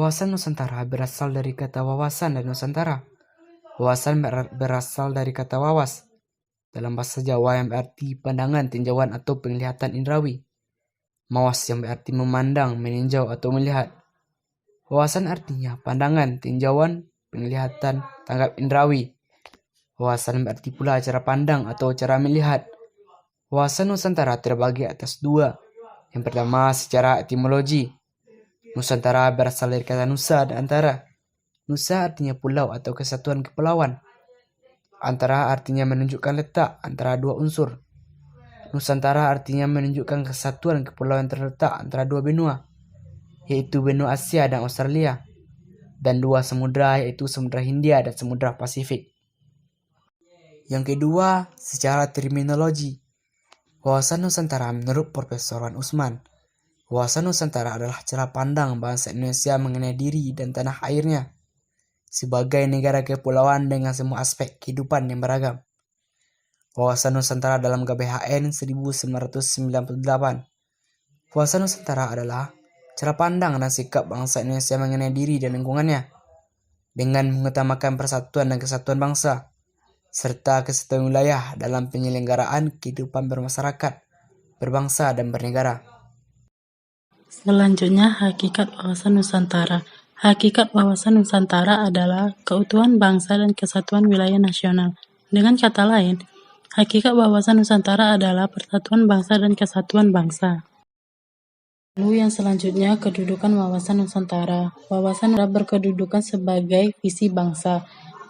Wawasan Nusantara berasal dari kata wawasan dan Nusantara. Wawasan berasal dari kata wawas dalam bahasa Jawa yang berarti pandangan, tinjauan, atau penglihatan indrawi. Mawas yang berarti memandang, meninjau, atau melihat. Wawasan artinya pandangan, tinjauan, penglihatan, tanggap indrawi. Wawasan berarti pula cara pandang atau cara melihat. Wawasan Nusantara terbagi atas dua. Yang pertama secara etimologi. Nusantara berasal dari kata nusa dan antara. Nusa artinya pulau atau kesatuan kepulauan. Antara artinya menunjukkan letak antara dua unsur. Nusantara artinya menunjukkan kesatuan kepulauan terletak antara dua benua, yaitu benua Asia dan Australia, dan dua samudra yaitu Samudra Hindia dan Samudra Pasifik. Yang kedua, secara terminologi. Wawasan Nusantara menurut Profesor Wan Usman. Wawasan Nusantara adalah cara pandang bangsa Indonesia mengenai diri dan tanah airnya sebagai negara kepulauan dengan semua aspek kehidupan yang beragam. Wawasan Nusantara dalam GBHN 1998. Wawasan Nusantara adalah cara pandang dan sikap bangsa Indonesia mengenai diri dan lingkungannya dengan mengutamakan persatuan dan kesatuan bangsa serta kesatuan wilayah dalam penyelenggaraan kehidupan bermasyarakat, berbangsa, dan bernegara. Selanjutnya, hakikat wawasan Nusantara. Hakikat wawasan Nusantara adalah keutuhan bangsa dan kesatuan wilayah nasional. Dengan kata lain, hakikat wawasan Nusantara adalah persatuan bangsa dan kesatuan bangsa. Lalu yang selanjutnya, kedudukan wawasan Nusantara. Wawasan adalah berkedudukan sebagai visi bangsa.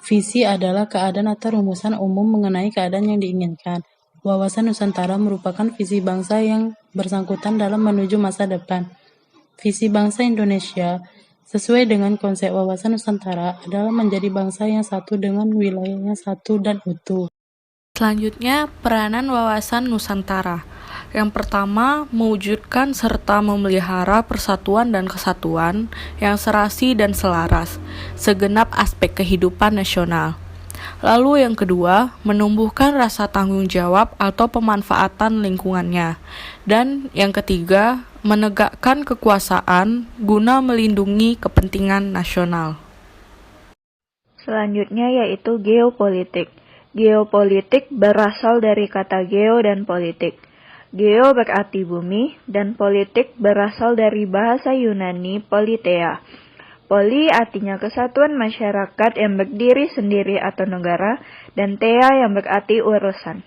Visi adalah keadaan atau rumusan umum mengenai keadaan yang diinginkan. Wawasan Nusantara merupakan visi bangsa yang bersangkutan dalam menuju masa depan. Visi bangsa Indonesia sesuai dengan konsep wawasan Nusantara adalah menjadi bangsa yang satu dengan wilayahnya satu dan utuh. Selanjutnya, peranan wawasan Nusantara. Yang pertama, mewujudkan serta memelihara persatuan dan kesatuan yang serasi dan selaras, segenap aspek kehidupan nasional. Lalu yang kedua, menumbuhkan rasa tanggung jawab atau pemanfaatan lingkungannya. Dan yang ketiga, menegakkan kekuasaan guna melindungi kepentingan nasional. Selanjutnya yaitu geopolitik. Geopolitik berasal dari kata geo dan politik. Geo berarti bumi, dan politik berasal dari bahasa Yunani politeia. Poli artinya kesatuan masyarakat yang berdiri sendiri atau negara, dan thea yang berarti urusan.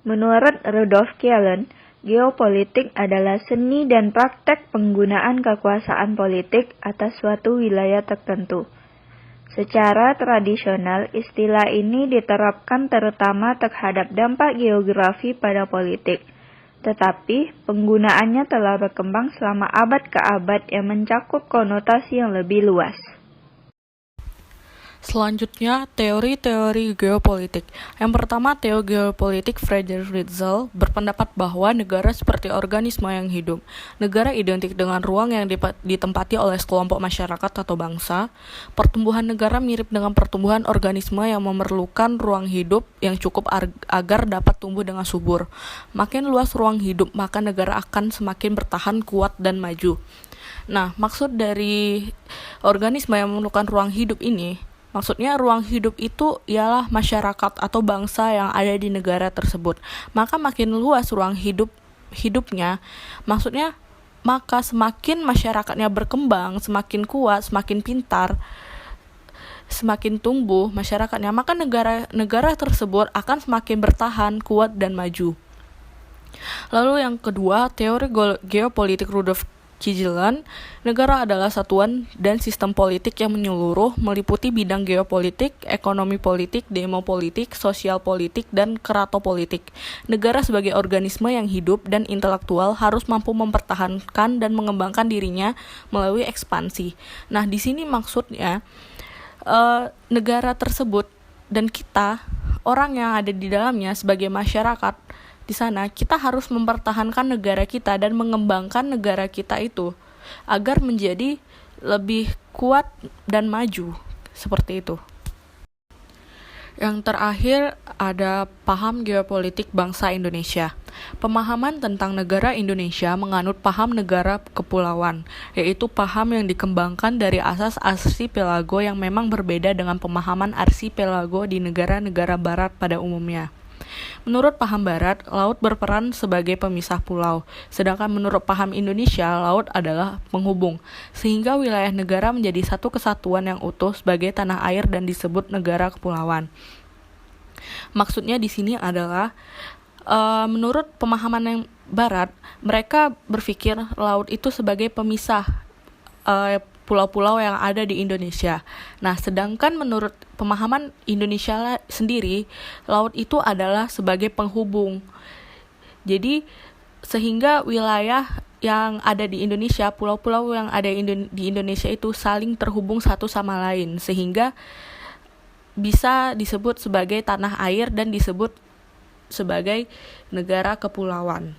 Menurut Rudolf Kjellén, geopolitik adalah seni dan praktek penggunaan kekuasaan politik atas suatu wilayah tertentu. Secara tradisional, istilah ini diterapkan terutama terhadap dampak geografi pada politik. Tetapi, penggunaannya telah berkembang selama abad ke abad yang mencakup konotasi yang lebih luas. Selanjutnya, teori-teori geopolitik. Yang pertama, teori geopolitik Friedrich Ritzel berpendapat bahwa negara seperti organisme yang hidup. Negara identik dengan ruang yang ditempati oleh sekelompok masyarakat atau bangsa. Pertumbuhan negara mirip dengan pertumbuhan organisme yang memerlukan ruang hidup yang cukup agar dapat tumbuh dengan subur. Makin luas ruang hidup, maka negara akan semakin bertahan, kuat, dan maju. Nah, maksud dari organisme yang memerlukan ruang hidup ini, maksudnya ruang hidup itu ialah masyarakat atau bangsa yang ada di negara tersebut. Maka makin luas ruang hidupnya, maksudnya maka semakin masyarakatnya berkembang, semakin kuat, semakin pintar, semakin tumbuh masyarakatnya, maka negara tersebut akan semakin bertahan, kuat, dan maju. Lalu yang kedua, teori geopolitik Rudolf Kjellén, negara adalah satuan dan sistem politik yang menyeluruh, meliputi bidang geopolitik, ekonomi politik, demopolitik, sosial politik, dan keratopolitik. Negara sebagai organisme yang hidup dan intelektual harus mampu mempertahankan dan mengembangkan dirinya melalui ekspansi. Nah, di sini maksudnya negara tersebut dan kita, orang yang ada di dalamnya sebagai masyarakat, di sana kita harus mempertahankan negara kita dan mengembangkan negara kita itu agar menjadi lebih kuat dan maju, seperti itu. Yang terakhir ada paham geopolitik bangsa Indonesia. Pemahaman tentang negara Indonesia menganut paham negara kepulauan, yaitu paham yang dikembangkan dari asas arsipelago yang memang berbeda dengan pemahaman arsipelago di negara-negara barat pada umumnya. Menurut paham barat, laut berperan sebagai pemisah pulau, sedangkan menurut paham Indonesia, laut adalah penghubung, sehingga wilayah negara menjadi satu kesatuan yang utuh sebagai tanah air dan disebut negara kepulauan. Maksudnya di sini adalah menurut pemahaman yang barat, mereka berpikir laut itu sebagai pemisah pulau-pulau yang ada di Indonesia. Nah, sedangkan menurut pemahaman Indonesia sendiri, laut itu adalah sebagai penghubung. Jadi, sehingga wilayah yang ada di Indonesia, pulau-pulau yang ada di Indonesia itu saling terhubung satu sama lain, sehingga bisa disebut sebagai tanah air dan disebut sebagai negara kepulauan.